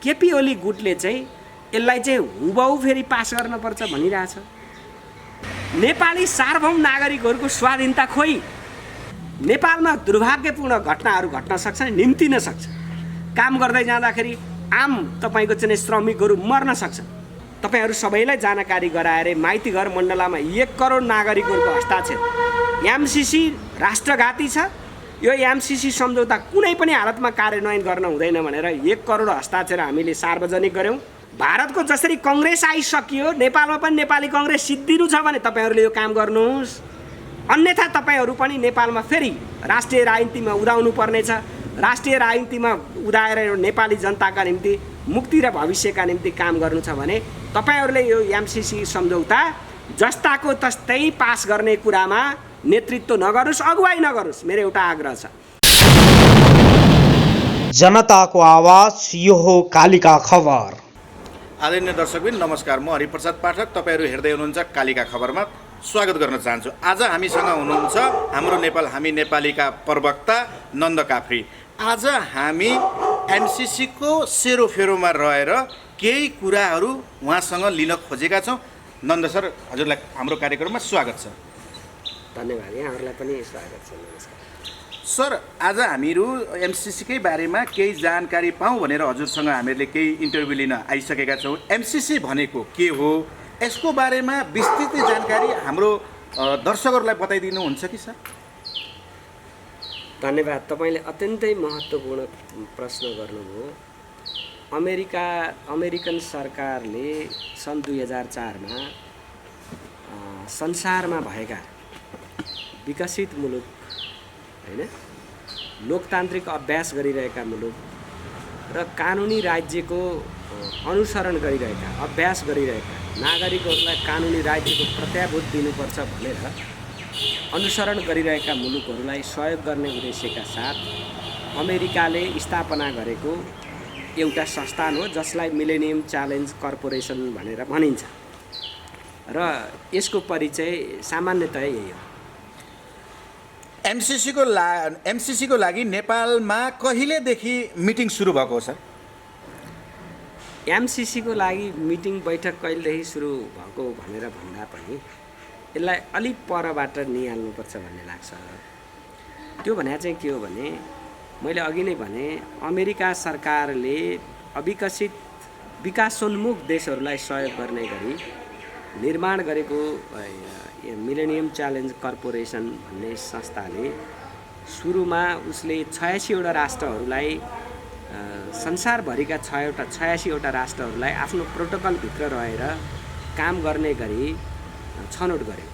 केपी ओली गुटले चाहिँ यसलाई चाहिँ हुबहु फेरि पास गर्नुपर्छ भनिरहेछ। नेपाली सार्वभौम नागरिकहरूको स्वाधीनता खोइ। नेपालमा दुर्भाग्यपूर्ण घटनाहरू घट्न सक्छन्, निम्तिन सक्छ। काम गर्दै जाँदाखेरि आम तपाईँको चाहिँ श्रमिकहरू मर्न सक्छन्। तपाईँहरू सबैलाई जानकारी गराएर माइतीघर मण्डलामा 1 करोड नागरिकहरूको हस्ताक्षर। एमसीसी राष्ट्रघाती छ, यो एमसीसी सम्झौता कुनै पनि हालतमा कार्यान्वयन गर्न हुँदैन भनेर 1 करोड हस्ताक्षर हामीले सार्वजनिक गऱ्यौँ। भारतको जसरी कङ्ग्रेस आइसकियो, नेपालमा पनि नेपाली कङ्ग्रेस सिद्धिनु छ भने तपाईँहरूले यो काम गर्नुहोस्। अन्यथा तपाईँहरू पनि नेपालमा फेरि राष्ट्रिय राजनीतिमा उदाउनु पर्नेछ। राष्ट्रिय राजनीतिमा उदाएर नेपाली जनताका निम्ति मुक्ति र भविष्यका निम्ति काम गर्नु छ भने तपाईँहरूले यो एमसीसी सम्झौता जस्ताको तस्तै पास गर्ने कुरामा नेतृत्व नगरोस्, अगुवाई नगरोस्, मेरो एउटा आग्रह छ। जनताको आवाज, यो हो कालिका खबर। आदरणीय दर्शकबिन नमस्कार, म हरिप्रसाद पाठक। तपाईँहरू हेर्दै हुनुहुन्छ कालिका खबरमा स्वागत गर्न चाहन्छु। आज हामीसँग हुनुहुन्छ हाम्रो नेपाल हामी नेपालीका प्रवक्ता नन्द काफ्री। आज हामी एमसीसीको सेरोफेरोमा रहेर केही कुराहरू उहाँसँग लिन खोजेका छौँ। नन्द सर, हजुरलाई हाम्रो कार्यक्रममा स्वागत छ। धन्यवाद, यहाँहरूलाई पनि स्वागत छ। नमस्कार सर, आज हामीहरू एमसीसीकै बारेमा केही जानकारी पाऊँ भनेर हजुरसँग हामीहरूले केही इन्टरभ्यू लिन आइसकेका छौँ। एमसीसी भनेको के हो, यसको बारेमा विस्तृत जानकारी हाम्रो दर्शकहरूलाई बताइदिनुहुन्छ कि सर? धन्यवाद, तपाईँले अत्यन्तै महत्त्वपूर्ण प्रश्न गर्नुभयो। अमेरिकन सरकारले सन् 2004मा संसारमा भएका विकसित मुलुक हैन, लोकतान्त्रिक अभ्यास गरिरहेका मुलुक र कानुनी राज्यको अनुसरण गरिरहेका, अभ्यास गरिरहेका नागरिकहरूलाई कानुनी राज्यको प्रत्याभूत दिनुपर्छ भनेर अनुसरण गरिरहेका मुलुकहरूलाई सहयोग गर्ने उद्देश्यका साथ अमेरिकाले स्थापना गरेको एउटा संस्थान हो, जसलाई मिलेनियम च्यालेन्ज कर्पोरेसन भनेर भनिन्छ र यसको परिचय सामान्यतया यही हो। एमसीसीको लागि नेपालमा कहिलेदेखि मिटिङ सुरु भएको हो सर? एमसीसीको लागि मिटिङ बैठक कहिलेदेखि सुरु भएको भनेर भन्दा पनि यसलाई अलिक परबाट निहाल्नुपर्छ भन्ने लाग्छ। त्यो भने चाहिँ के हो भने, मैले अघि नै भने अमेरिका सरकारले अविकसित विकासोन्मुख देशहरूलाई सहयोग गर्ने गरी निर्माण गरेको मिलेनियम च्यालेन्ज कर्पोरेसन भन्ने संस्थाले सुरुमा उसले 86वटा राष्ट्रहरूलाई, संसारभरिका 86वटा राष्ट्रहरूलाई आफ्नो प्रोटोकलभित्र रहेर काम गर्ने गरी छनौट गर्यो।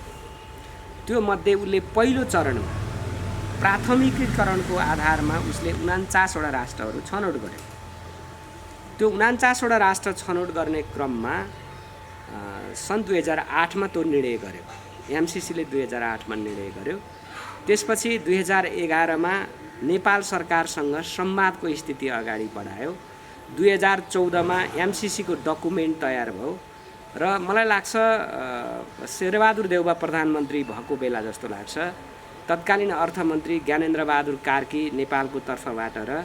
त्यो मध्ये उसले पहिलो चरणमा प्राथमिकीकरणको आधारमा उसले 49वटा राष्ट्रहरू छनौट गर्यो। त्यो 49वटा राष्ट्र छनौट गर्ने क्रममा सन् 2008मा त्यो निर्णय गर्यो। एमसीसीले 2008मा निर्णय गर्यो। त्यसपछि 2011मा नेपाल सरकारसँग संवादको स्थिति अगाडि बढायो। 2014मा एमसीसीको डकुमेन्ट तयार भयो र मलाई लाग्छ शेरबहादुर देउवा प्रधानमन्त्री भएको बेला जस्तो लाग्छ, तत्कालीन अर्थमन्त्री ज्ञानेन्द्रबहादुर कार्की नेपालको तर्फबाट र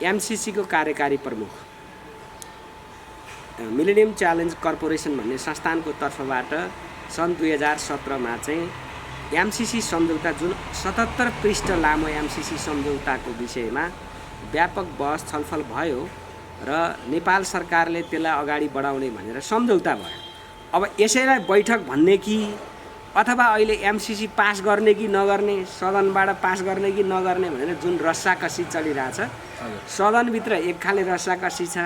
एमसीसीको कार्यकारी प्रमुख मिलेनियम च्यालेन्ज कर्पोरेसन भन्ने संस्थानको तर्फबाट सन् 2017मा चाहिँ एमसीसी सम्झौता, जुन 77 पृष्ठ लामो एमसीसी सम्झौताको विषयमा व्यापक बहस छलफल भयो र नेपाल सरकारले त्यसलाई अगाडि बढाउने भनेर सम्झौता भयो। अब यसैलाई बैठक भन्ने कि अथवा अहिले एमसीसी पास गर्ने कि नगर्ने, सदनबाट पास गर्ने कि नगर्ने भनेर जुन रस्साकसी चलिरहेछ, सदनभित्र एक खाले रस्साकसी छ,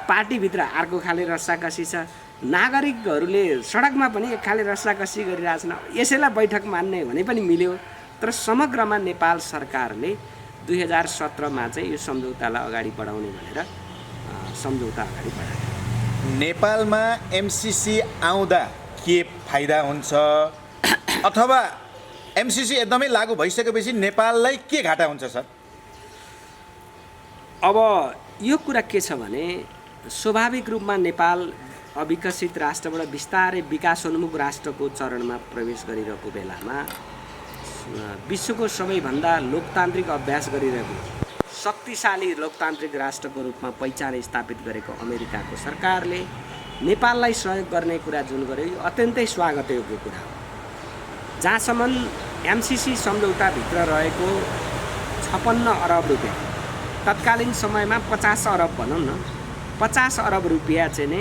पार्टीभित्र अर्को खाले रस्साकसी छ, नागरिकहरूले सडकमा पनि एक खाले रस्साकसी गरिरहेछन्। यसैलाई बैठक मान्ने भने पनि मिल्यो, तर समग्रमा नेपाल सरकारले 2017मा चाहिँ यो सम्झौतालाई अगाडि बढाउने भनेर सम्झौता अगाडि बढायो। नेपालमा एमसीसी आउँदा के फाइदा हुन्छ अथवा एमसीसी एकदमै लागू भइसकेपछि नेपाललाई के घाटा हुन्छ सर? अब यो कुरा के छ भने, स्वाभाविक रूपमा नेपाल अविकसित राष्ट्रबाट बिस्तारै विकासोन्मुख राष्ट्रको चरणमा प्रवेश गरिरहेको बेलामा विश्वको सबैभन्दा लोकतान्त्रिक अभ्यास गरिरहेको शक्तिशाली लोकतान्त्रिक राष्ट्रको रूपमा पहिचान स्थापित गरेको अमेरिकाको सरकारले नेपाललाई सहयोग गर्ने कुरा जुन गर्यो यो अत्यन्तै स्वागतयोग्य कुरा हो। जहाँसम्म एमसिसी सम्झौताभित्र रहेको 56 अरब रुपियाँ तत्कालीन समयमा 50 अरब भनौँ न, 50 अरब रुपियाँ चाहिँ नै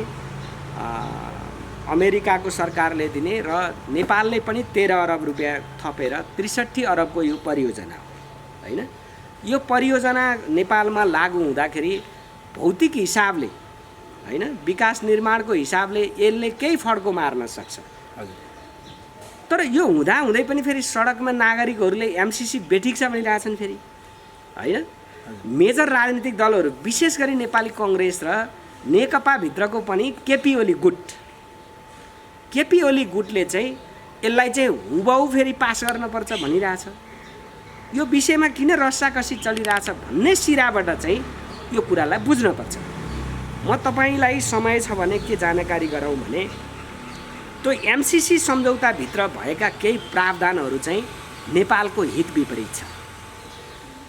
अमेरिकाको सरकारले दिने र नेपालले पनि 13 अरब रुपियाँ थपेर 63 अरबको यो परियोजना हो होइन। यो परियोजना नेपालमा लागू हुँदाखेरि भौतिक हिसाबले होइन, विकास निर्माणको हिसाबले यसले केही फड्को मार्न सक्छ। तर यो हुँदाहुँदै पनि फेरि सडकमा नागरिकहरूले एमसिसी बेठिक छ भनिरहेछन् फेरि होइन। मेजर राजनीतिक दलहरू विशेष गरी नेपाली कङ्ग्रेस र नेकपाभित्रको पनि केपी ओली गुटले चाहिँ यसलाई चाहिँ हुबहु फेरि पास गर्नुपर्छ भनिरहेछ। यो विषयमा किन रस्साकसी चलिरहेछ भन्ने सिराबाट चाहिँ यो कुरालाई बुझ्नुपर्छ। म तपाईँलाई समय छ भने के जानकारी गराउँ भने त्यो एमसिसी सम्झौताभित्र भएका केही प्रावधानहरू चाहिँ नेपालको हित विपरीत छ।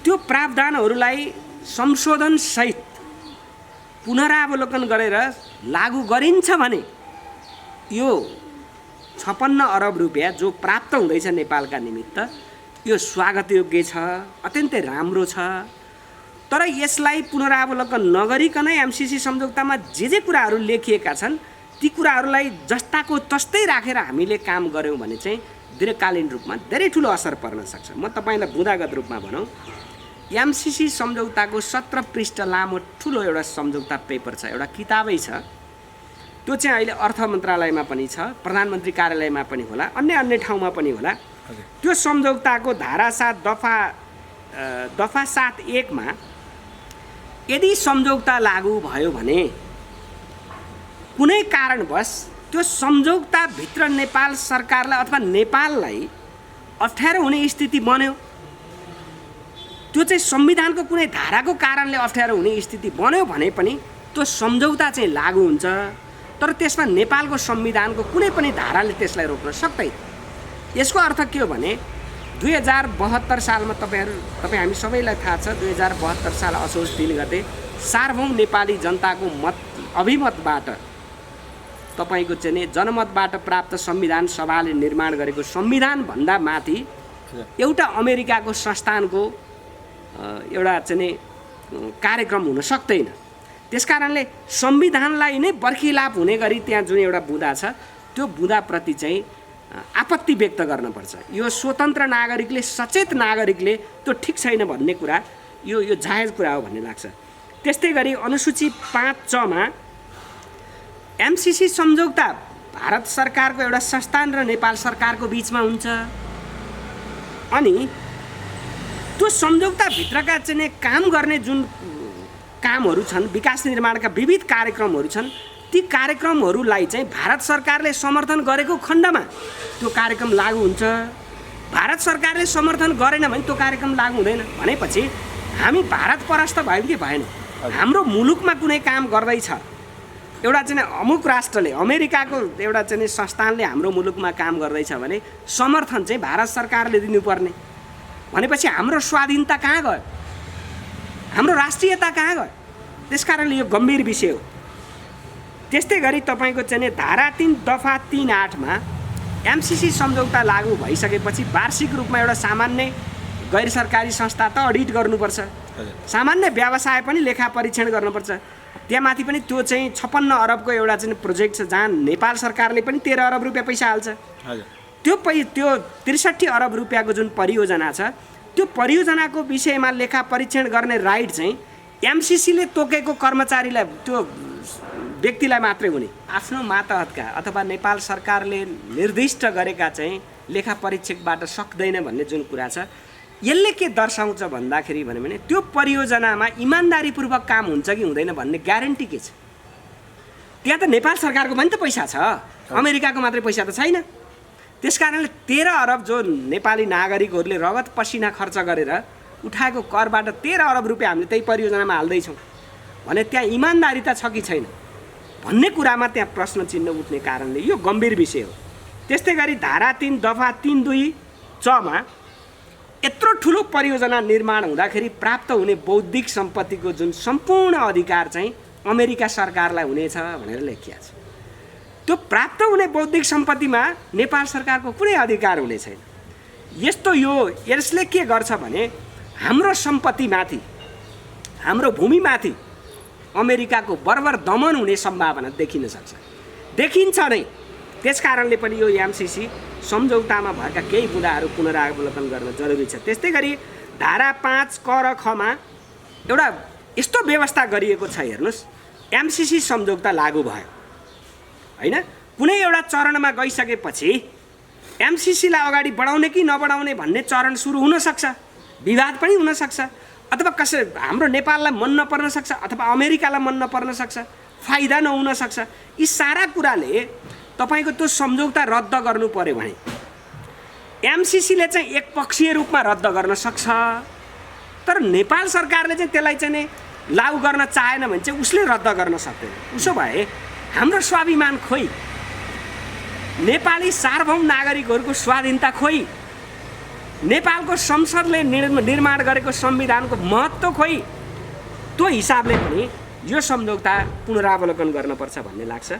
त्यो प्रावधानहरूलाई संशोधनसहित पुनरावलोकन गरेर लागू गरिन्छ भने यो 56 अरब रुपियाँ जो प्राप्त हुँदैछ नेपालका निमित्त यो स्वागतयोग्य छ, अत्यन्तै राम्रो छ। तर यसलाई पुनरावलोकन नगरिकनै एमसिसी सम्झौतामा जे कुराहरू लेखिएका छन् ती कुराहरूलाई जस्ताको तस्तै राखेर हामीले काम गऱ्यौँ भने चाहिँ दीर्घकालीन रूपमा धेरै ठुलो असर पर्न सक्छ। म तपाईँलाई बुँदागत रूपमा भनौँ, एमसिसी सम्झौताको 17 पृष्ठ लामो ठुलो एउटा सम्झौता पेपर छ, एउटा किताबै छ। त्यो चाहिँ अहिले अर्थ मन्त्रालयमा पनि छ, प्रधानमन्त्री कार्यालयमा पनि होला, अन्य ठाउँमा पनि होला। त्यो सम्झौताको धारा 7 दफा 7(1) मा यदि सम्झौता लागू भयो भने कुनै कारणवश त्यो सम्झौताभित्र नेपाल सरकारलाई अथवा नेपाललाई अप्ठ्यारो हुने स्थिति बन्यो, त्यो चाहिँ संविधानको कुनै धाराको कारणले अप्ठ्यारो हुने स्थिति बन्यो भने पनि त्यो सम्झौता चाहिँ लागू हुन्छ। तर त्यसमा नेपालको संविधानको कुनै पनि धाराले त्यसलाई रोक्न सक्दैन। यसको अर्थ के हो भने 2072 सालमा तपाईँ हामी सबैलाई थाहा छ, 2072 साल असोज 3 गते सार्वभौम नेपाली जनताको अभिमतबाट तपाईँको चाहिँ नि जनमतबाट प्राप्त संविधान सभाले निर्माण गरेको संविधानभन्दा माथि एउटा अमेरिकाको संस्थानको एउटा चाहिँ नि कार्यक्रम हुन सक्दैन। त्यसकारणले संविधानलाई नै बर्खिलाप हुने गरी त्यहाँ जुन एउटा बुँदा छ त्यो बुँदाप्रति चाहिँ आपत्ति व्यक्त गर्नुपर्छ। यो स्वतन्त्र नागरिकले, सचेत नागरिकले त्यो ठिक छैन भन्ने कुरा यो जायज कुरा हो भन्ने लाग्छ। त्यस्तै गरी अनुसूची 5(च) मा एमसिसी सम्झौता भारत सरकारको एउटा संस्थान र नेपाल सरकारको बिचमा हुन्छ अनि त्यो सम्झौताभित्रका चाहिँ काम गर्ने जुन कामहरू छन्, विकास निर्माणका विविध कार्यक्रमहरू छन्, ती कार्यक्रमहरूलाई चाहिँ भारत सरकारले समर्थन गरेको खण्डमा त्यो कार्यक्रम लागू हुन्छ। भारत सरकारले समर्थन गरेन भने त्यो कार्यक्रम लागू हुँदैन। भनेपछि हामी भारत परस्त भयौँ कि भएन? हाम्रो मुलुकमा कुनै काम गर्दैछ, एउटा चाहिँ अमुक राष्ट्रले, अमेरिकाको एउटा चाहिँ संस्थानले हाम्रो मुलुकमा काम गर्दैछ भने समर्थन चाहिँ भारत सरकारले दिनुपर्ने। भनेपछि हाम्रो स्वाधीनता कहाँ गयो? हाम्रो राष्ट्रियता कहाँ गयो? त्यसकारणले यो गम्भीर विषय हो। त्यस्तै गरी तपाईँको चाहिँ धारा 3 दफा 3(8) मा एमसिसी सम्झौता लागू भइसकेपछि वार्षिक रूपमा एउटा सामान्य गैर सरकारी संस्था त अडिट गर्नुपर्छ, सामान्य व्यवसाय पनि लेखा परीक्षण गर्नुपर्छ। त्यहाँमाथि पनि त्यो चाहिँ 56 अरबको एउटा चाहिँ प्रोजेक्ट छ जहाँ नेपाल सरकारले पनि 13 अरब रुपियाँ पैसा हाल्छ। त्यो 63 अरब रुपियाँको जुन परियोजना छ त्यो परियोजनाको विषयमा लेखा परीक्षण गर्ने राइट चाहिँ एमसिसीले तोकेको कर्मचारीलाई, त्यो व्यक्तिलाई मात्रै हुने। आफ्नो मातहतका अथवा नेपाल सरकारले निर्दिष्ट गरेका चाहिँ लेखा परीक्षकबाट सक्दैन भन्ने जुन कुरा छ, यसले के दर्शाउँछ भन्दाखेरि भने त्यो परियोजनामा इमान्दारीपूर्वक काम हुन्छ कि हुँदैन भन्ने ग्यारेन्टी के छ? त्यहाँ त नेपाल सरकारको पनि त पैसा छ, अमेरिकाको मात्रै पैसा त छैन। त्यसकारणले 13 अरब जो नेपाली नागरिकहरूले रगत पसिना खर्च गरेर उठाएको करबाट 13 अरब रुपियाँ हामीले त्यही परियोजनामा हाल्दैछौँ भने त्यहाँ इमान्दारिता छ कि छैन भन्ने कुरामा त्यहाँ प्रश्न चिन्ह उठ्ने कारणले यो गम्भीर विषय हो। त्यस्तै गरी धारा 3 दफा 3(2)(च) मा यत्रो ठुलो परियोजना निर्माण हुँदाखेरि प्राप्त हुने बौद्धिक सम्पत्तिको जुन सम्पूर्ण अधिकार चाहिँ अमेरिका सरकारलाई हुनेछ भनेर लेखिएको छ। त्यो प्राप्त हुने बौद्धिक सम्पत्तिमा नेपाल सरकारको कुनै अधिकार हुने छैन। यस्तो यसले के गर्छ भने हाम्रो सम्पत्तिमाथि, हाम्रो भूमिमाथि अमेरिकाको बर्बर दमन हुने सम्भावना देखिन सक्छ, देखिन्छ नै। त्यसकारणले पनि यो एमसिसी सम्झौतामा भएका केही बुँदाहरू पुनरावलोकन गर्न जरुरी छ। त्यस्तै गरी धारा 5 क र ख मा एउटा यस्तो व्यवस्था गरिएको छ, हेर्नुहोस्, एमसिसी सम्झौता लागू भयो होइन, कुनै एउटा चरणमा गइसकेपछि एमसिसीलाई अगाडि बढाउने कि नबढाउने भन्ने चरण सुरु हुनसक्छ, विवाद पनि हुनसक्छ, अथवा हाम्रो नेपाललाई मन नपर्न सक्छ, अथवा अमेरिकालाई मन नपर्न सक्छ, फाइदा नहुन सक्छ। यी सारा कुराले तपाईँको त्यो सम्झौता रद्द गर्नु पर्यो भने एमसिसीले चाहिँ एकपक्षीय रूपमा रद्द गर्न सक्छ, तर नेपाल सरकारले चाहिँ त्यसलाई चाहिँ लागू गर्न चाहेन भने चाहिँ उसले रद्द गर्न सक्दैन। उसो भए हाम्रो स्वाभिमान खोइ, नेपाली सार्वभौम नागरिकहरूको स्वाधीनता खोइ, नेपालको संसदले निर्माण गरेको संविधानको महत्त्व खोइ, त्यो हिसाबले पनि यो सम्झौता पुनरावलोकन गर्नुपर्छ भन्ने लाग्छ।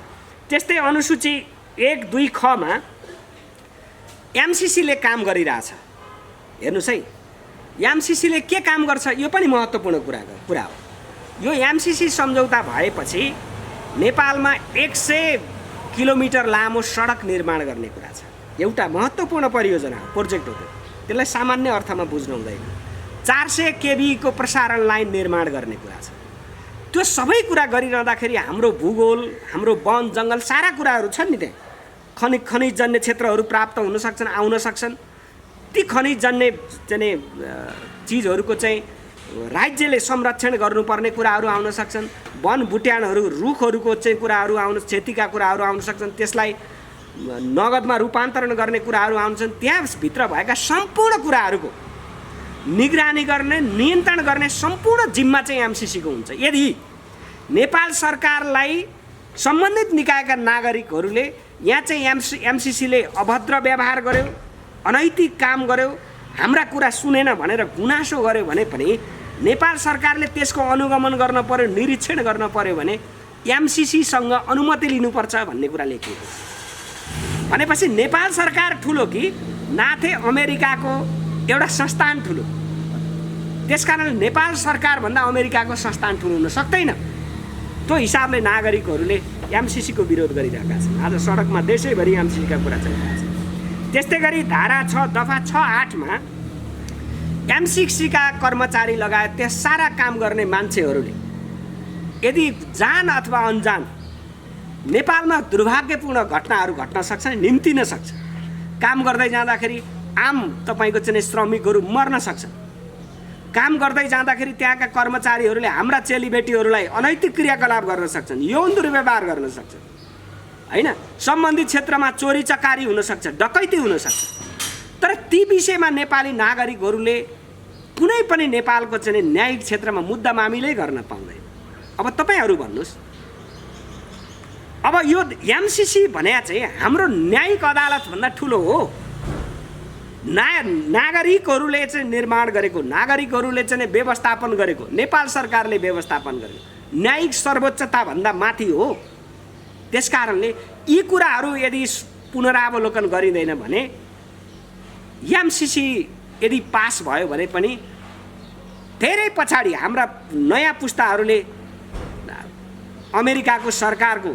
त्यस्तै अनुसूची 1, 2 ख मा एमसिसीले काम गरिरहेछ। हेर्नुहोस् है, एमसिसीले के काम गर्छ यो पनि महत्त्वपूर्ण कुरा हो। यो एमसिसी सम्झौता भएपछि नेपालमा 100 किलोमिटर लामो सडक निर्माण गर्ने कुरा छ। एउटा महत्त्वपूर्ण परियोजना हो, प्रोजेक्ट हो। त्यसलाई सामान्य अर्थमा बुझ्नु हुँदैन। 400 केबी को प्रसारण लाइन निर्माण गर्ने कुरा छ। त्यो सबै कुरा गरिरहँदाखेरि हाम्रो भूगोल, हाम्रो वन जङ्गल सारा कुराहरू छन् नि, त्यहाँ खनिजजन्य क्षेत्रहरू प्राप्त हुन सक्छन्, आउन सक्छन्। ती खनिजजन्य चाहिँ चिजहरूको चाहिँ राज्यले संरक्षण गर्नुपर्ने कुराहरू आउन सक्छन्। वन बुट्यानहरू, रुखहरूको चाहिँ कुराहरू क्षतिका कुराहरू आउन सक्छन्। त्यसलाई नगदमा रूपान्तरण गर्ने कुराहरू आउँछन्। त्यहाँभित्र भएका सम्पूर्ण कुराहरूको निगरानी गर्ने, नियन्त्रण गर्ने सम्पूर्ण जिम्मा चाहिँ एमसिसीको हुन्छ। यदि नेपाल सरकारलाई सम्बन्धित निकायका नागरिकहरूले यहाँ चाहिँ एमसिसीले अभद्र व्यवहार गर्यो, अनैतिक काम गर्यो, हाम्रा कुरा सुनेन भनेर गुनासो गर्यो भने पनि नेपाल सरकारले त्यसको अनुगमन गर्न पर्यो, निरीक्षण गर्न पर्यो भने एमसिसीसँग अनुमति लिनुपर्छ भन्ने कुरा लेखिएको छ। भनेपछि नेपाल सरकार ठुलो कि नाथे अमेरिकाको एउटा संस्थान ठुलो? त्यसकारण नेपाल सरकारभन्दा अमेरिकाको संस्थान ठुलो हुन सक्दैन। त्यो हिसाबले नागरिकहरूले एमसिसीको विरोध गरिरहेका छन्। आज सडकमा देशैभरि एमसिसीका कुरा चलिरहेको छ। त्यस्तै गरी धारा 6 दफा 6-8 मा एमसिसीका कर्मचारी लगायत त्यहाँ सारा काम गर्ने मान्छेहरूले यदि जान अथवा अनजान नेपालमा दुर्भाग्यपूर्ण घटनाहरू घट्न सक्छन्, निम्तिन सक्छ। काम गर्दै जाँदाखेरि आम तपाईँको चाहिँ श्रमिकहरू मर्न सक्छन्। काम गर्दै जाँदाखेरि त्यहाँका कर्मचारीहरूले हाम्रा चेलीबेटीहरूलाई अनैतिक क्रियाकलाप गर्न सक्छन्, यौन दुर्व्यवहार गर्न सक्छन् होइन। सम्बन्धित क्षेत्रमा चोरी चकारी हुनसक्छ, डकैती हुनसक्छ। तर ती विषयमा नेपाली नागरिकहरूले कुनै पनि नेपालको चाहिँ न्यायिक क्षेत्रमा मुद्दा मामिलै गर्न पाउँदैन। अब तपाईँहरू भन्नुहोस्, अब यो एमसिसी भने चाहिँ हाम्रो न्यायिक अदालतभन्दा ठुलो हो। नागरिकहरूले चाहिँ निर्माण गरेको, नागरिकहरूले चाहिँ व्यवस्थापन गरेको, नेपाल सरकारले व्यवस्थापन गरेको न्यायिक सर्वोच्चताभन्दा माथि हो। त्यसकारणले यी कुराहरू यदि पुनरावलोकन गरिँदैन भने एमसिसी यदि पास भयो भने पनि धेरै पछाडि हाम्रा नयाँ पुस्ताहरूले अमेरिकाको सरकारको,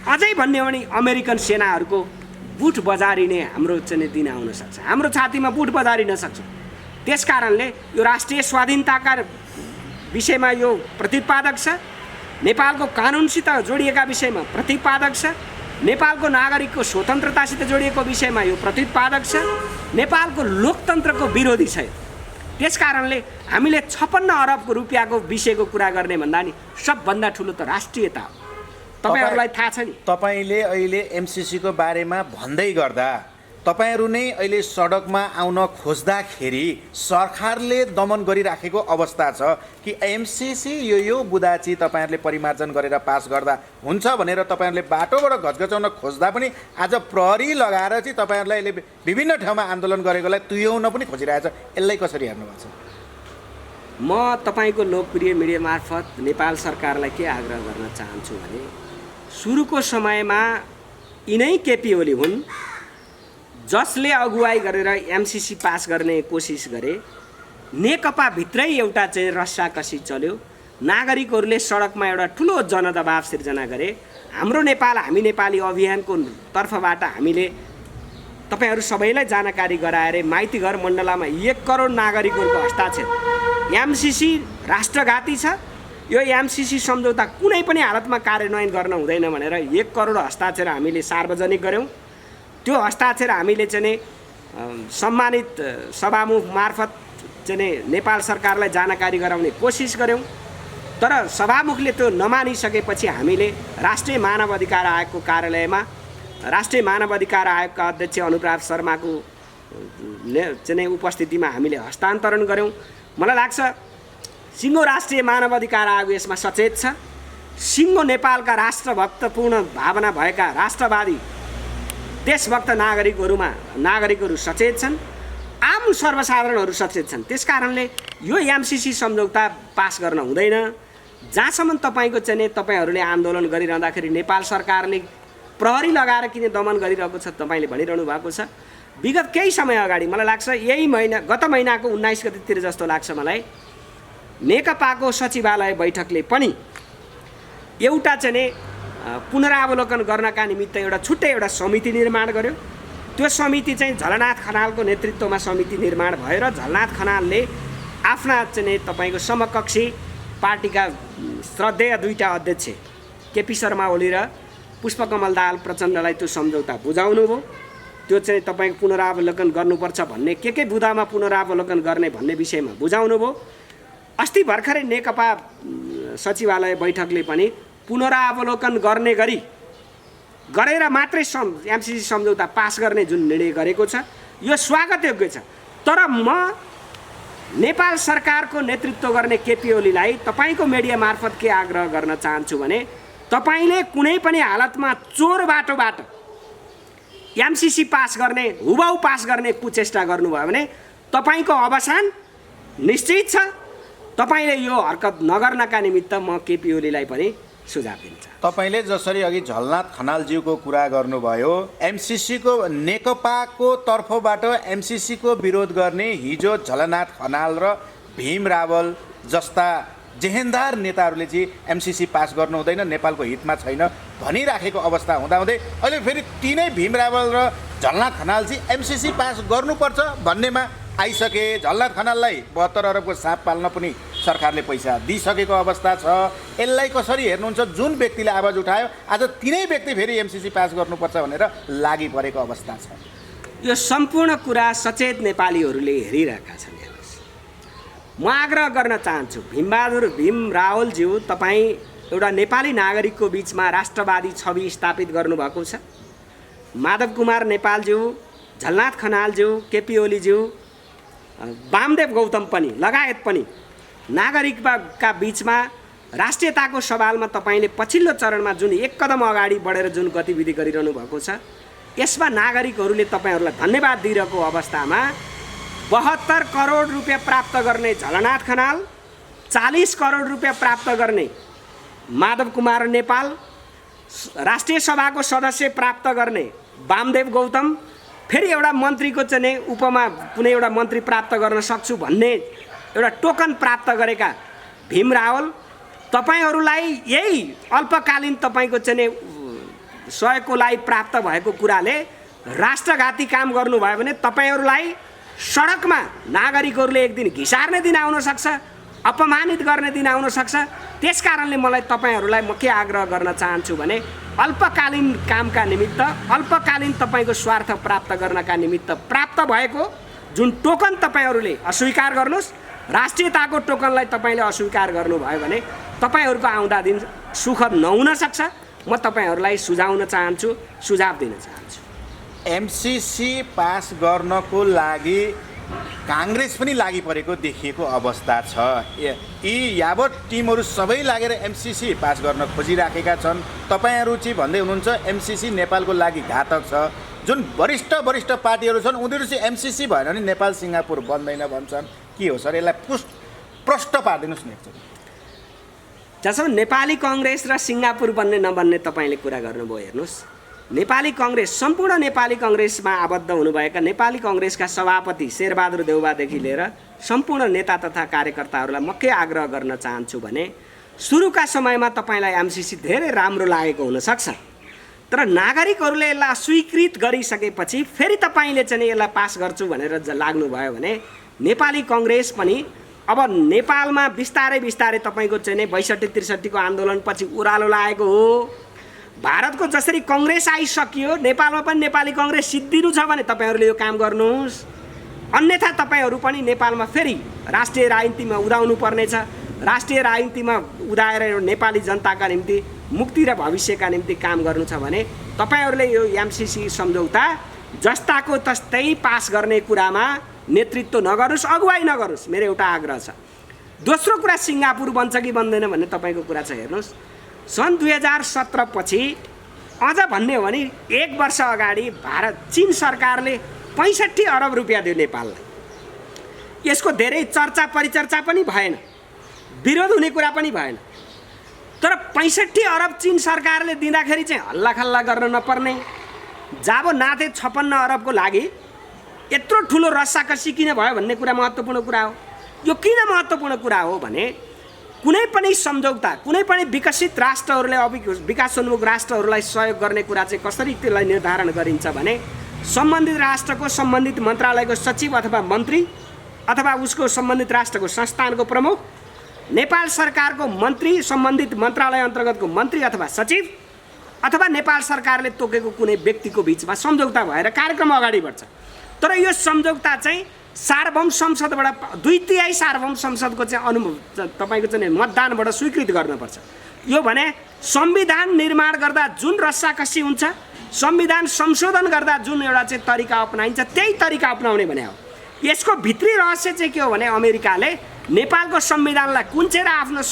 अझै भन्ने हो भने अमेरिकन सेनाहरूको बुट बजारिने हाम्रो चाहिँ दिन आउन सक्छ, हाम्रो छातीमा बुट बजारिन सक्छ। त्यसकारणले यो राष्ट्रिय स्वाधीनताका विषयमा यो प्रतिपादक छ, नेपालको कानुनसित जोडिएका विषयमा प्रतिपादक छ, नेपालको नागरिकको स्वतन्त्रतासित जोडिएको विषयमा यो प्रतिपादक छ, नेपालको लोकतन्त्रको विरोधी छ। त्यसकारणले हामीले 56 अरबको रुपियाँको विषयको कुरा गर्ने भन्दा नि सबभन्दा ठुलो त राष्ट्रियता हो। तपाईहरुलाई थाहा छ नि, तपाईले अहिले एमसिसी को बारेमा भन्दै गर्दा तपाईँहरू नै अहिले सडकमा आउन खोज्दाखेरि सरकारले दमन गरिराखेको अवस्था छ कि एमसिसी यो बुदाची तपाईँहरूले परिमार्जन गरेर पास गर्दा हुन्छ भनेर तपाईँहरूले बाटोबाट घचघचाउन खोज्दा पनि आज प्रहरी लगाएर चाहिँ तपाईँहरूलाई अहिले विभिन्न ठाउँमा आन्दोलन गरेकोलाई तुल्याउन पनि खोजिरहेछ। यसलाई कसरी हेर्नुभएको छ? म तपाईँको लोकप्रिय मिडिया मार्फत नेपाल सरकारलाई के आग्रह गर्न चाहन्छु भने सुरुको समयमा यिनै केपी ओली हुन् जसले अगुवाई गरेर एमसिसी पास गर्ने कोसिस गरे। नेकपा भित्रै एउटा चाहिँ रस्साकसी चल्यो। नागरिकहरूले सडकमा एउटा ठुलो जनदबाव सिर्जना गरे। हाम्रो नेपाल हामी नेपाली अभियानको तर्फबाट हामीले तपाईहरू सबैलाई जानकारी गराएर माइतीघर मण्डलामा 1 करोड नागरिकहरूको हस्ताक्षर। एमसिसी राष्ट्रघाती छ, यो एमसिसी सम्झौता कुनै पनि हालतमा कार्यान्वयन गर्न हुँदैन भनेर 1 करोड हस्ताक्षर हामीले सार्वजनिक गऱ्यौँ। त्यो हस्ताक्षर हामीले चाहिँ सम्मानित सभामुख मार्फत चाहिँ नेपाल सरकारलाई जानकारी गराउने कोसिस गऱ्यौँ। तर सभामुखले त्यो नमानिसकेपछि हामीले राष्ट्रिय मानव अधिकार आयोगको कार्यालयमा राष्ट्रिय मानव अधिकार आयोगका अध्यक्ष अनुराग शर्माको चाहिँ उपस्थितिमा हामीले हस्तान्तरण गऱ्यौँ। मलाई लाग्छ सिङ्गो राष्ट्रिय मानव अधिकार आयोग यसमा सचेत छ। सिङ्गो नेपालका राष्ट्रभक्तपूर्ण भावना भएका राष्ट्रवादी देशभक्त नागरिकहरू सचेत छन्, आम सर्वसाधारणहरू सचेत छन्। त्यसकारणले यो एमसिसी सम्झौता पास गर्न हुँदैन। जहाँसम्म तपाईँको चाहिँ तपाईँहरूले आन्दोलन गरिरहँदाखेरि नेपाल सरकारले प्रहरी लगाएर किन दमन गरिरहेको छ तपाईँले भनिरहनु भएको छ। विगत केही समय अगाडि मलाई लाग्छ यही महिना गत महिनाको 19 गतितिर जस्तो लाग्छ मलाई नेकपाको सचिवालय बैठकले पनि एउटा चाहिँ पुनरावलोकन गर्नका निमित्त एउटा छुट्टै एउटा समिति निर्माण गर्यो। त्यो समिति चाहिँ झलनाथ खनालको नेतृत्वमा समिति निर्माण भएर झलनाथ खनालले आफ्ना चाहिँ तपाईँको समकक्षी पार्टीका श्रद्धेय 2टा अध्यक्ष केपी शर्मा ओली र पुष्पकमल दाहाल प्रचण्डलाई त्यो सम्झौता बुझाउनु भयो। त्यो चाहिँ तपाईँको पुनरावलोकन गर्नुपर्छ भन्ने के बुदामा पुनरावलोकन गर्ने भन्ने विषयमा बुझाउनु भयो। अस्ति भर्खरै नेकपा सचिवालय बैठकले पनि पुनरावलोकन गर्ने गरेर मात्रै एमसिसी सम्झौता पास गर्ने जुन निर्णय गरेको छ यो स्वागतयोग्य छ। तर म नेपाल सरकारको नेतृत्व गर्ने केपी ओलीलाई तपाईँको मिडिया मार्फत के आग्रह गर्न चाहन्छु भने तपाईँले कुनै पनि हालतमा चोर बाटोबाट एमसिसी पास गर्ने हुबाउ पास गर्ने कुचेष्टा गर्नुभयो भने तपाईँको अवसान निश्चित छ। तपाईँले यो हरकत नगर्नका निमित्त म केपी ओलीलाई पनि सुझाव दिन्छ। तपाईँले जसरी अघि झलनाथ खनालज्यूको कुरा गर्नुभयो, एमसिसीको नेकपाको तर्फबाट एमसिसीको विरोध गर्ने हिजो झलनाथ खनाल र भीम रावल जस्ता जेहेन्दार नेताहरूले चाहिँ एमसिसी पास गर्नु हुँदैन, नेपालको हितमा छैन भनिराखेको अवस्था हुँदाहुँदै अहिले फेरि तिनै भीम रावल र झलनाथ खनाल चाहिँ एमसिसी पास गर्नुपर्छ भन्नेमा आइसके। झलनाथ खनाललाई 72 अरबको साँप पाल्न पनि सरकारले पैसा दिइसकेको अवस्था छ। यसलाई कसरी हेर्नुहुन्छ? जुन व्यक्तिले आवाज उठायो आज तिनै व्यक्ति फेरि एमसिसी पास गर्नुपर्छ भनेर लागि परेको अवस्था छ। यो सम्पूर्ण कुरा सचेत नेपालीहरूले हेरिरहेका छन्। म आग्रह गर्न चाहन्छु भीम रावलज्यू, तपाईँ एउटा नेपाली नागरिकको बिचमा राष्ट्रवादी छवि स्थापित गर्नुभएको छ। माधव कुमार नेपालज्यू, झलनाथ खनालज्यू, केपी ओलीज्यू, वामदेव गौतम पनि लगायत पनि नागरिकका बिचमा राष्ट्रियताको सवालमा तपाईँले पछिल्लो चरणमा जुन 1 कदम अगाडि बढेर जुन गतिविधि गरिरहनु भएको छ यसमा नागरिकहरूले तपाईँहरूलाई धन्यवाद दिइरहेको अवस्थामा 72 करोड रुपियाँ प्राप्त गर्ने झलनाथ खनाल, 40 करोड रुपियाँ प्राप्त गर्ने माधव कुमार नेपाल, राष्ट्रिय सभाको सदस्य प्राप्त गर्ने वामदेव गौतम, फेरि एउटा मन्त्रीको चाहिँ उपमा कुनै एउटा मन्त्री प्राप्त गर्न सक्छु भन्ने एउटा टोकन प्राप्त गरेका भीम रावल, तपाईँहरूलाई यही अल्पकालीन तपाईँको चाहिँ सहयोगको लागि प्राप्त भएको कुराले राष्ट्रघाती काम गर्नुभयो भने तपाईँहरूलाई सडकमा नागरिकहरूले एक दिन घिसार्ने दिन आउन सक्छ, अपमानित गर्ने दिन आउन सक्छ। त्यसकारणले मलाई तपाईँहरूलाई म के आग्रह गर्न चाहन्छु भने अल्पकालीन कामका निमित्त, अल्पकालीन तपाईँको स्वार्थ प्राप्त गर्नका निमित्त प्राप्त भएको जुन टोकन तपाईँहरूले अस्वीकार गर्नुहोस्। राष्ट्रियताको टोकनलाई तपाईँले अस्वीकार गर्नुभयो भने तपाईँहरूको आउँदा दिन सुखद नहुन सक्छ। म तपाईँहरूलाई सुझाउन चाहन्छु, सुझाव दिन चाहन्छु। एमसिसी पास गर्नको लागि काङ्ग्रेस पनि लागि परेको देखिएको अवस्था छ। यी यावत टिमहरू सबै लागेर एमसिसी पास गर्न खोजिराखेका छन्। तपाईँहरू चाहिँ भन्दै हुनुहुन्छ एमसिसी नेपालको लागि घातक छ। जुन वरिष्ठ पार्टीहरू छन् उनीहरू चाहिँ एमसिसी भएन भने नेपाल सिङ्गापुर बन्दैन भन्छन्। के हो सर, यसलाई प्रष्ट पारिदिनुहोस् न एकचोटि। जसो नेपाली कङ्ग्रेस र सिङ्गापुर बन्ने नबन्ने तपाईँले कुरा गर्नुभयो। हेर्नुहोस्, नेपाली कङ्ग्रेस सम्पूर्ण नेपाली कङ्ग्रेसमा आबद्ध हुनुभएका नेपाली कङ्ग्रेसका सभापति शेरबहादुर देउवादेखि लिएर सम्पूर्ण नेता तथा कार्यकर्ताहरूलाई म के आग्रह गर्न चाहन्छु भने सुरुका समयमा तपाईँलाई एमसिसी धेरै राम्रो लागेको हुनसक्छ, तर नागरिकहरूले यसलाई स्वीकृत गरिसकेपछि फेरि तपाईँले चाहिँ यसलाई पास गर्छु भनेर लाग्नुभयो भने नेपाली कङ्ग्रेस पनि अब नेपालमा बिस्तारै तपाईँको चाहिँ 62-63 को आन्दोलनपछि उरालो लागेको हो। भारतको जसरी कङ्ग्रेस आइसकियो नेपालमा पनि नेपाली कङ्ग्रेस सिद्धिनु छ भने तपाईँहरूले यो काम गर्नुहोस्, अन्यथा तपाईँहरू पनि नेपालमा फेरि राष्ट्रिय राजनीतिमा उदाउनु पर्नेछ। राष्ट्रिय राजनीतिमा उदाएर नेपाली जनताका निम्ति मुक्ति र भविष्यका निम्ति काम गर्नु छ भने तपाईँहरूले यो एमसिसी सम्झौता जस्ताको तस्तै पास गर्ने कुरामा नेतृत्व नगर्नुहोस्, अगुवाई नगर्नुहोस्, मेरो एउटा आग्रह छ। दोस्रो कुरा, सिङ्गापुर बन्छ कि बन्दैन भन्ने तपाईँको कुरा छ। हेर्नुहोस्, सन् 2017 पछि अझ भन्ने हो भने 1 वर्ष अगाडि चीन सरकारले 65 अरब रुपियाँ दियो नेपाललाई। यसको धेरै चर्चा परिचर्चा पनि भएन, विरोध हुने कुरा पनि भएन, तर 65 अरब चीन सरकारले दिँदाखेरि चाहिँ हल्लाखल्ला गर्न नपर्ने, जाबो नाथे 56 अरबको लागि यत्रो ठुलो रस्साकसी किन भयो भन्ने कुरा महत्त्वपूर्ण कुरा हो। यो किन महत्त्वपूर्ण कुरा हो भने कुनै पनि सम्झौता, कुनै पनि विकसित राष्ट्रहरूले विकासोन्मुख राष्ट्रहरूलाई सहयोग गर्ने कुरा चाहिँ कसरी त्यसलाई निर्धारण गरिन्छ भने सम्बन्धित राष्ट्रको सम्बन्धित मन्त्रालयको सचिव अथवा मन्त्री अथवा उसको सम्बन्धित राष्ट्रको संस्थानको प्रमुख, नेपाल सरकारको मन्त्री, सम्बन्धित मन्त्रालय अन्तर्गतको मन्त्री अथवा सचिव अथवा नेपाल सरकारले तोकेको कुनै व्यक्तिको बिचमा सम्झौता भएर कार्यक्रम अगाडि बढ्छ। तर यो सम्झौता चाहिँ सार्वभौम संसदबाट 2/3 सार्वभौम संसदको चाहिँ तपाईँको चाहिँ मतदानबाट स्वीकृत गर्नुपर्छ। यो भने संविधान निर्माण गर्दा जुन रस्साकसी हुन्छ, संविधान संशोधन गर्दा जुन एउटा चाहिँ तरिका अपनाइन्छ त्यही तरिका अपनाउने भने हो। यसको भित्री रहस्य चाहिँ के हो भने अमेरिकाले नेपालको संविधानलाई कुन्चेर आफ्नो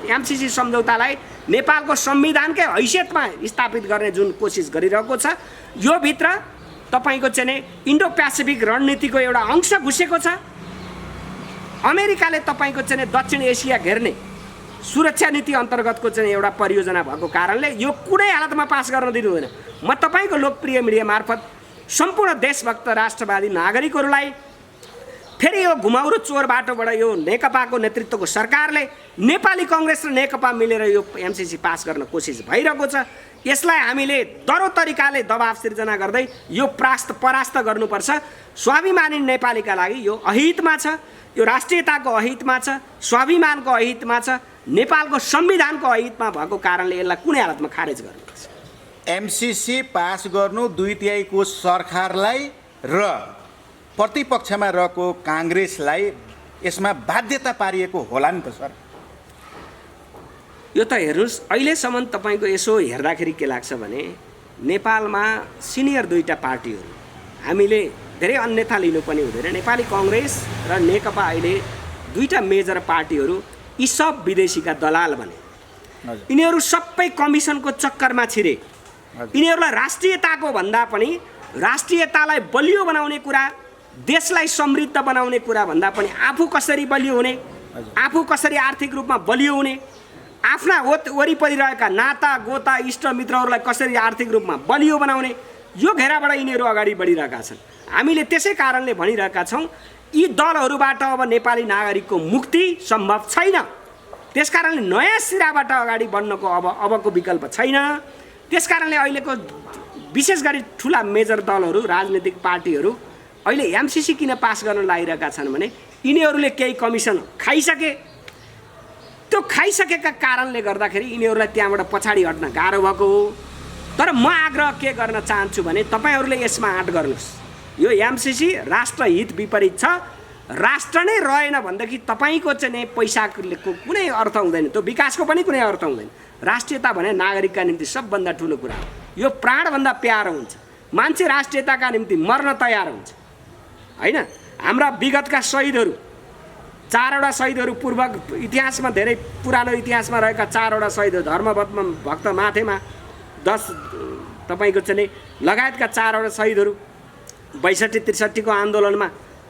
एमसिसी सम्झौतालाई नेपालको संविधानकै हैसियतमा स्थापित गर्ने जुन कोसिस गरिरहेको छ, यो भित्र तपाईको चाहिँ इन्डो पेसिफिक रणनीतिको एउटा अंश घुसेको छ। अमेरिकाले तपाईको चाहिँ दक्षिण एसिया घेर्ने सुरक्षा नीति अन्तर्गतको चाहिँ एउटा परियोजना भएको कारणले यो कुनै हालतमा पास गर्न दिनु हुँदैन। म तपाईको लोकप्रिय मिडिया मार्फत सम्पूर्ण देशभक्त राष्ट्रवादी नागरिकहरूलाई फेरि यो घुमाउरो चोर बाटोबाट यो नेकपाको नेतृत्वको सरकारले नेपाली कङ्ग्रेस र नेकपा मिलेर यो एमसिसी पास गर्न कोसिस भइरहेको छ। यसलाई हामीले दरो तरिकाले दबाव सिर्जना गर्दै यो परास्त गर्नुपर्छ। स्वाभिमानी नेपालीका लागि यो अहितमा छ, यो राष्ट्रियताको अहितमा छ, स्वाभिमानको अहितमा छ, नेपालको संविधानको अहितमा भएको कारणले यसलाई कुनै हालतमा खारेज गर्नुपर्छ। एमसिसी पास गर्नु 2/3 को सरकारलाई र प्रतिपक्षमा रहेको काङ्ग्रेसलाई यसमा बाध्यता पारिएको होला नि त सर? यो त हेर्नुहोस्, अहिलेसम्म तपाईँको यसो हेर्दाखेरि के लाग्छ भने नेपालमा सिनियर 2टा पार्टीहरू, हामीले धेरै अन्यथा लिनु पनि हुँदैन, नेपाली कङ्ग्रेस र नेकपा अहिले 2टा मेजर पार्टीहरू यी सब विदेशीका दलाल बने। यिनीहरू सबै कमिसनको चक्करमा छिरे। यिनीहरूलाई राष्ट्रियताको भन्दा पनि राष्ट्रियतालाई बलियो बनाउने कुरा, देशलाई समृद्ध बनाउने कुरा भन्दा पनि आफू कसरी बलियो हुने, आफू कसरी आर्थिक रूपमा बलियो हुने, आफ्ना वरिपरि रहेका नाता गोता इष्टमित्रहरूलाई कसरी आर्थिक रूपमा बलियो बनाउने, यो घेराबाट यिनीहरू अगाडि बढिरहेका छन्। हामीले त्यसै कारणले भनिरहेका छौँ यी दलहरूबाट अब नेपाली नागरिकको मुक्ति सम्भव छैन। त्यसकारणले नयाँ सिराबाट अगाडि बढ्नको अबको विकल्प छैन। त्यसकारणले अहिलेको विशेष गरी ठुला मेजर दलहरू, राजनीतिक पार्टीहरू अहिले एमसिसी किन पास गर्न लागिरहेका छन् भने यिनीहरूले केही कमिसन खाइसके। त्यो खाइसकेका कारणले गर्दाखेरि यिनीहरूलाई त्यहाँबाट पछाडि हट्न गाह्रो भएको हो। तर म आग्रह के गर्न चाहन्छु भने तपाईँहरूले यसमा आँट गर्नुहोस्। यो एमसिसी राष्ट्रहित विपरीत छ। राष्ट्र नै रहेन भनेदेखि तपाईँको चाहिँ पैसाको कुनै अर्थ हुँदैन, त्यो विकासको पनि कुनै अर्थ हुँदैन। राष्ट्रियता भने नागरिकका निम्ति सबभन्दा ठुलो कुरा हो। यो प्राणभन्दा प्यारो हुन्छ। मान्छे राष्ट्रियताका निम्ति मर्न तयार हुन्छ होइन। हाम्रा विगतका शहीदहरू 4वटा शहीदहरू पूर्व इतिहासमा धेरै पुरानो इतिहासमा रहेका 4वटा शहीदहरू धर्मभक्त माथेमा 10 तपाईँको चाहिँ लगायतका 4वटा शहीदहरू 62-63 को आन्दोलनमा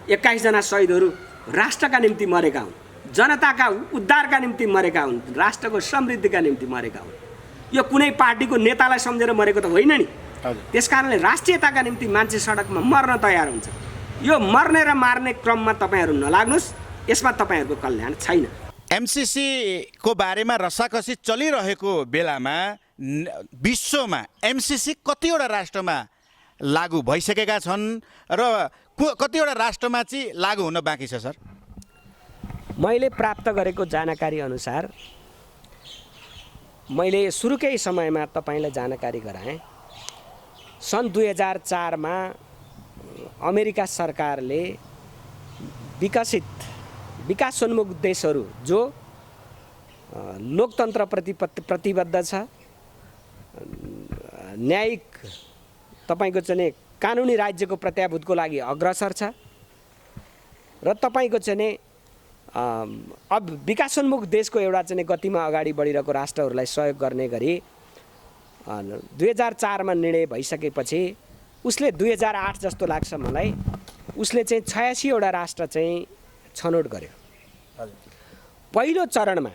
21 जना शहीदहरू राष्ट्रका निम्ति मरेका हुन्, जनताका उद्धारका निम्ति मरेका हुन्, राष्ट्रको समृद्धिका निम्ति मरेका हुन्। यो कुनै पार्टीको नेतालाई सम्झेर मरेको त होइन नि। त्यसकारणले राष्ट्रियताका निम्ति मान्छे सडकमा मर्न तयार हुन्छ। यो मर्ने र मार्ने क्रममा तपाईँहरू नलाग्नुहोस्, यसमा तपाईँहरूको कल्याण छैन। एमसिसी को बारेमा रसाकसी चलिरहेको बेलामा विश्वमा एमसिसी कतिवटा राष्ट्रमा लागू भइसकेका छन् र कतिवटा राष्ट्रमा चाहिँ लागू हुन बाँकी छ सर? मैले प्राप्त गरेको जानकारी अनुसार मैले सुरुकै समयमा तपाईँलाई जानकारी गराएँ। सन् 2004 मा अमेरिका सरकारले विकासोन्मुख देशहरू जो लोकतन्त्रप्रति प्रतिबद्ध छ, न्यायिक तपाईँको चाहिँ कानुनी राज्यको प्रत्याभूतको लागि अग्रसर छ र तपाईँको चाहिँ अब विकासोन्मुख देशको एउटा चाहिँ गतिमा अगाडि बढिरहेको राष्ट्रहरूलाई सहयोग गर्ने गरी 2004 मा निर्णय भइसकेपछि उसले 2008 जस्तो लाग्छ मलाई, उसले चाहिँ 86 वटा राष्ट्र चाहिँ छनौट गर्यो। पहिलो चरणमा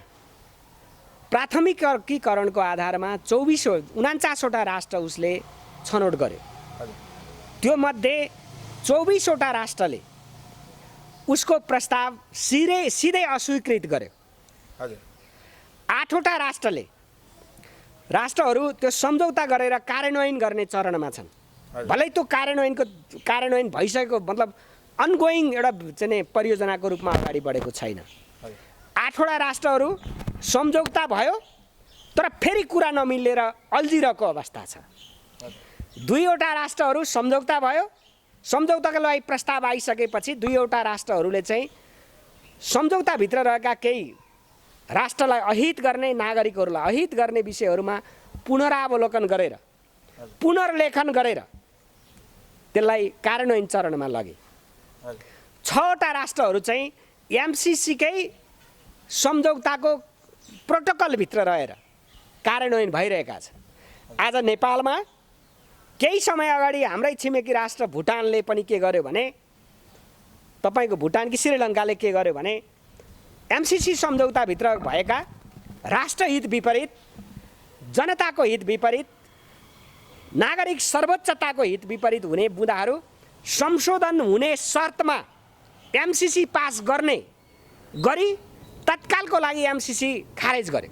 प्राथमिकीकरणको आधारमा 49 वटा राष्ट्र उसले छनौट गर्यो। त्यो मध्ये 24 वटा राष्ट्रले उसको प्रस्ताव सिधै अस्वीकृत गर्यो। 8 वटा राष्ट्रहरू त्यो सम्झौता गरेर कार्यान्वयन गर्ने चरणमा छन्। भलै त्यो कार्यान्वयन भइसकेको मतलब अनगोइङ एउटा चाहिँ परियोजनाको रूपमा अगाडि बढेको छैन। 8 वटा राष्ट्रहरू सम्झौता भयो तर फेरि कुरा नमिलेर अल्झिरहेको अवस्था छ। 2 वटा राष्ट्रहरू सम्झौता भयो, सम्झौताको लागि प्रस्ताव आइसकेपछि 2 वटा राष्ट्रहरूले चाहिँ सम्झौताभित्र रहेका केही राष्ट्रलाई अहित गर्ने, नागरिकहरूलाई अहित गर्ने विषयहरूमा पुनरावलोकन गरेर पुनर्लेखन गरेर त्यसलाई कार्यान्वयन चरणमा लगे। 6 वटा राष्ट्रहरू चाहिँ एमसिसीकै सम्झौताको प्रोटोकलभित्र रहेर कार्यान्वयन भइरहेका छन्। आज नेपालमा केही समय अगाडि हाम्रै छिमेकी राष्ट्र भुटानले पनि के गर्यो भने, तपाईँको भुटान कि श्रीलङ्काले के गर्यो भने एमसिसी सम्झौताभित्र भएका राष्ट्रहित विपरीत, जनताको हित विपरीत, नागरिक सर्वोच्चताको हित विपरीत हुने बुँदाहरू संशोधन हुने शर्तमा एमसिसी पास गर्ने गरी तत्कालको लागि एमसिसी खारेज गर्यो।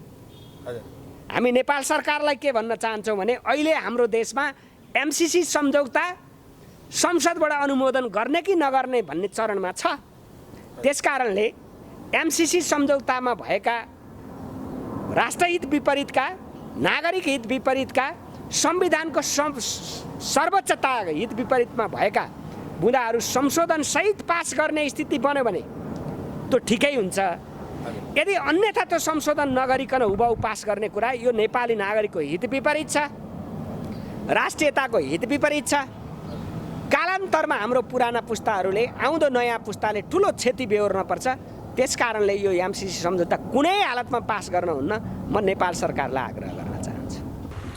हामी नेपाल सरकारलाई के भन्न चाहन्छौँ भने अहिले हाम्रो देशमा एमसिसी सम्झौता संसदबाट अनुमोदन गर्ने कि नगर्ने भन्ने चरणमा छ। त्यसकारणले एमसिसी सम्झौतामा भएका राष्ट्रहित विपरीतका, नागरिक हित विपरीतका, संविधानको सर्वोच्चता हित विपरीतमा भएका बुँदाहरू संशोधन सहित पास गर्ने स्थिति बन्यो भने त्यो ठिकै हुन्छ। यदि अन्यथा त्यो संशोधन नगरिकन हुबहु पास गर्ने कुरा यो नेपाली नागरिकको हित विपरीत छ, राष्ट्रियताको हित विपरीत छ। कालान्तरमा हाम्रो पुराना पुस्ताहरूले आउँदो नयाँ पुस्ताले ठुलो क्षति बेहोर्न पर्छ। त्यसकारणले यो एमसिसी सम्झौता कुनै हालतमा पास गर्न हुन्न। म नेपाल सरकारलाई आग्रह गर्न चाहन्छु।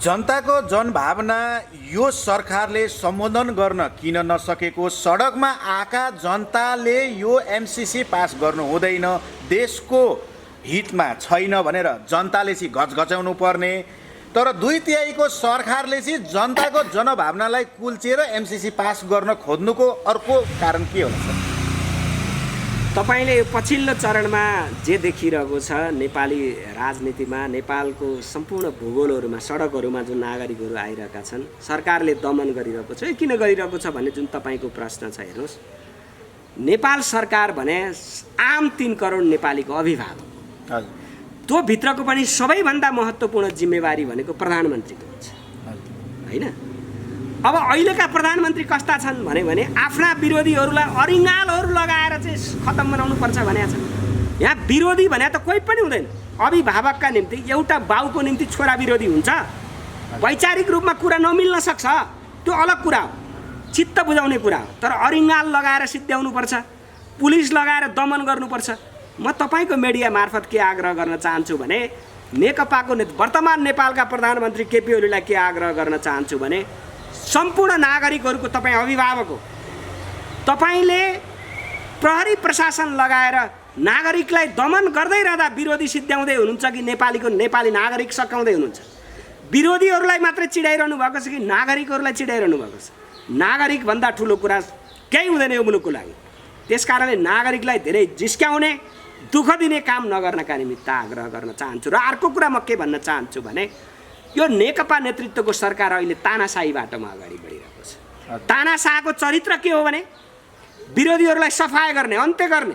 जनताको जनभावना यो सरकारले सम्बोधन गर्न किन नसकेको, सडकमा आएका जनताले यो एमसिसी पास गर्नु हुँदैन, देशको हितमा छैन भनेर जनताले चाहिँ घचघच्याउनु पर्ने, तर 2/3 सरकारले चाहिँ जनताको जनभावनालाई कुल्चिएर एमसिसी पास गर्न खोज्नुको अर्को कारण के होला सर? तपाईँले यो पछिल्लो चरणमा जे देखिरहेको छ नेपाली राजनीतिमा, नेपालको सम्पूर्ण भूगोलहरूमा, सडकहरूमा जुन नागरिकहरू आइरहेका छन्, सरकारले दमन गरिरहेको छ। यो किन गरिरहेको छ भन्ने जुन तपाईँको प्रश्न छ, हेर्नुहोस्, नेपाल सरकार भने आम 3 करोड नेपालीको अभिभावक, त्यो भित्रको पनि सबैभन्दा महत्त्वपूर्ण जिम्मेवारी भनेको प्रधानमन्त्रीको हुन्छ होइन। अब अहिलेका प्रधानमन्त्री कस्ता छन् भने आफ्ना विरोधीहरूलाई अरिङ्गालहरू लगाएर चाहिँ खत्तम बनाउनुपर्छ भनेका छन्। यहाँ विरोधी भने त कोही पनि हुँदैन। अभिभावकका निम्ति एउटा बाउको निम्ति छोरा विरोधी हुन्छ, वैचारिक रूपमा कुरा नमिल्न सक्छ, त्यो अलग कुरा हो, चित्त बुझाउने कुरा हो। तर अरिङ्गाल लगाएर सिद्ध्याउनुपर्छ, पुलिस लगाएर दमन गर्नुपर्छ। म तपाईँको मिडिया मार्फत के आग्रह गर्न चाहन्छु भने नेकपाको वर्तमान नेपालका प्रधानमन्त्री केपी ओलीलाई के आग्रह गर्न चाहन्छु भने सम्पूर्ण नागरिकहरूको तपाईँ अभिभावक हो। तपाईँले प्रहरी प्रशासन लगाएर नागरिकलाई दमन गर्दै रहँदा विरोधी सिद्ध्याउँदै हुनुहुन्छ कि नेपाली नागरिक सकाउँदै हुनुहुन्छ? विरोधीहरूलाई मात्रै चिडाइरहनु भएको छ कि नागरिकहरूलाई चिडाइरहनु भएको छ? नागरिकभन्दा ठुलो कुरा केही हुँदैन यो मुलुकको लागि। त्यसकारणले नागरिकलाई धेरै जिस्क्याउने, दुःख दिने काम नगर्नका निमित्त आग्रह गर्न चाहन्छु। र अर्को कुरा म के भन्न चाहन्छु भने यो नेकपा नेतृत्वको सरकार अहिले तानाशाही बाटोमा अगाडि बढिरहेको छ। तानाशाहको चरित्र के हो भने विरोधीहरूलाई सफाया गर्ने, अन्त्य गर्ने,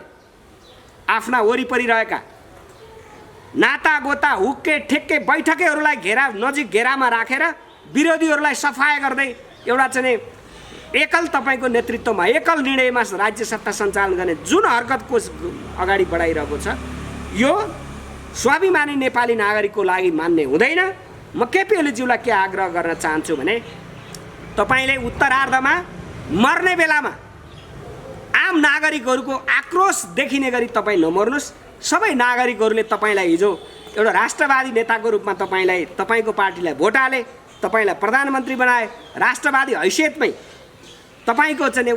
आफ्ना वरिपरि रहेका नातागोता, हुक्के ठेक्के बैठकेहरूलाई नजिक घेरामा राखेर विरोधीहरूलाई सफाया गर्दै एउटा चाहिँ एकल तपाईँको नेतृत्वमा एकल निर्णयमा राज्य सत्ता सञ्चालन गर्ने जुन हरकतको अगाडि बढाइरहेको छ, यो स्वाभिमानी नेपाली नागरिकको लागि मान्ने हुँदैन। म केपी ओलीज्यूलाई के आग्रह गर्न चाहन्छु भने तपाईँले उत्तरार्धमा मर्ने बेलामा आम नागरिकहरूको आक्रोश देखिने गरी तपाईँ नमर्नुहोस्। सबै नागरिकहरूले तपाईँलाई हिजो एउटा राष्ट्रवादी नेताको रूपमा तपाईँको पार्टीलाई भोट हाले, तपाईँलाई प्रधानमन्त्री बनाए, राष्ट्रवादी हैसियतमै तपाईँको चाहिँ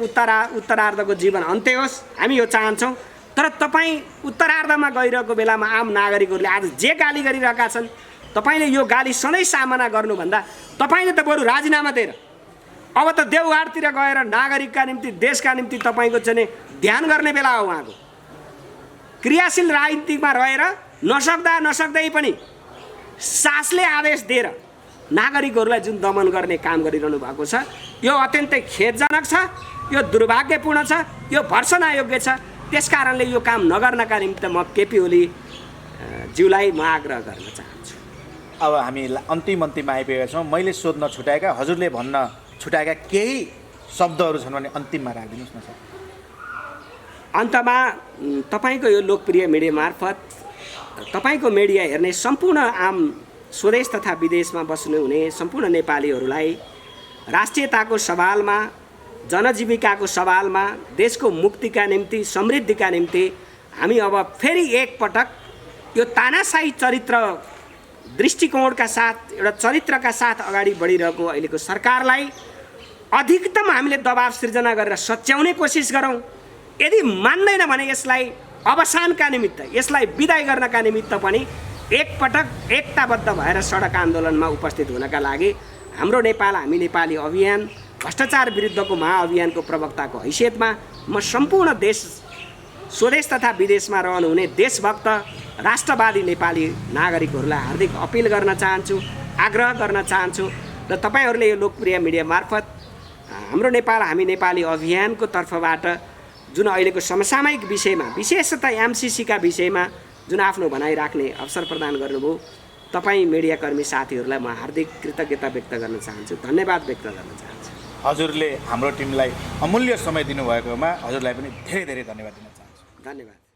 उत्तरार्धको जीवन अन्त्य होस्, हामी यो चाहन्छौँ। तर तपाईँ उत्तरार्धमा गइरहेको बेलामा आम नागरिकहरूले आज जे गाली गरिरहेका छन्, तपाईँले यो गाली सधैँ सामना गर्नुभन्दा तपाईँले त बरु राजीनामा दिएर अब त देवघाटतिर गएर नागरिकका निम्ति, देशका निम्ति तपाईँको चाहिँ ध्यान गर्ने बेला हो। उहाँको क्रियाशील राजनीतिमा रहेर नसक्दै पनि सासले आदेश दिएर नागरिकहरूलाई जुन दमन गर्ने काम गरिरहनु भएको छ, यो अत्यन्तै खेदजनक छ, यो दुर्भाग्यपूर्ण छ, यो भर्सना योग्य छ। त्यसकारणले यो काम नगर्नका निमित्त म केपी ओली ज्यूलाई म आग्रह गर्न चाहन्छु। अब हामी अन्तिममा आइपुगेका छौँ। मैले सोध्न छुटाएका, हजुरले भन्न छुटाएका केही शब्दहरू छन् भने अन्तिममा राखिदिनुहोस् न सर। अन्तमा तपाईँको यो लोकप्रिय मिडिया मार्फत तपाईँको मिडिया हेर्ने सम्पूर्ण आम स्वदेश तथा विदेशमा बस्नुहुने सम्पूर्ण नेपालीहरूलाई राष्ट्रियताको सवालमा, जनजीविकाको सवालमा, देशको मुक्तिका निम्ति, समृद्धिका निम्ति हामी अब फेरि एकपटक यो तानाशाही चरित्र दृष्टिकोणका साथ, एउटा चरित्रका साथ अगाडि बढिरहेको अहिलेको सरकारलाई अधिकतम हामीले दबाब सिर्जना गरेर सच्याउने कोसिस गरौँ। यदि मान्दैन भने यसलाई अवसानका निमित्त, यसलाई विदाई गर्नका निमित्त पनि एकपटक एकताबद्ध भएर सडक आन्दोलनमा उपस्थित हुनका लागि हाम्रो नेपाल हामी नेपाली अभियान, भ्रष्टाचार विरुद्धको महाअभियानको प्रवक्ताको हैसियतमा म सम्पूर्ण देश, स्वदेश तथा विदेशमा रहनुहुने देशभक्त राष्ट्रवादी नेपाली नागरिकहरूलाई हार्दिक अपिल गर्न चाहन्छु, आग्रह गर्न चाहन्छु। र तपाईँहरूले यो लोकप्रिय मिडिया मार्फत हाम्रो नेपाल हामी नेपाली अभियानको तर्फबाट जुन अहिलेको समसामयिक विषयमा, विशेषतः एमसिसीका विषयमा जुन आफ्नो भनाइ राख्ने अवसर प्रदान गर्नुभयो, तपाईँ मिडियाकर्मी साथीहरूलाई म हार्दिक कृतज्ञता व्यक्त गर्न चाहन्छु, धन्यवाद व्यक्त गर्न चाहन्छु। हजुरले हाम्रो टिमलाई अमूल्य समय दिनुभएकोमा हजुरलाई पनि धेरै धेरै धन्यवाद दिन चाहन्छु। धन्यवाद।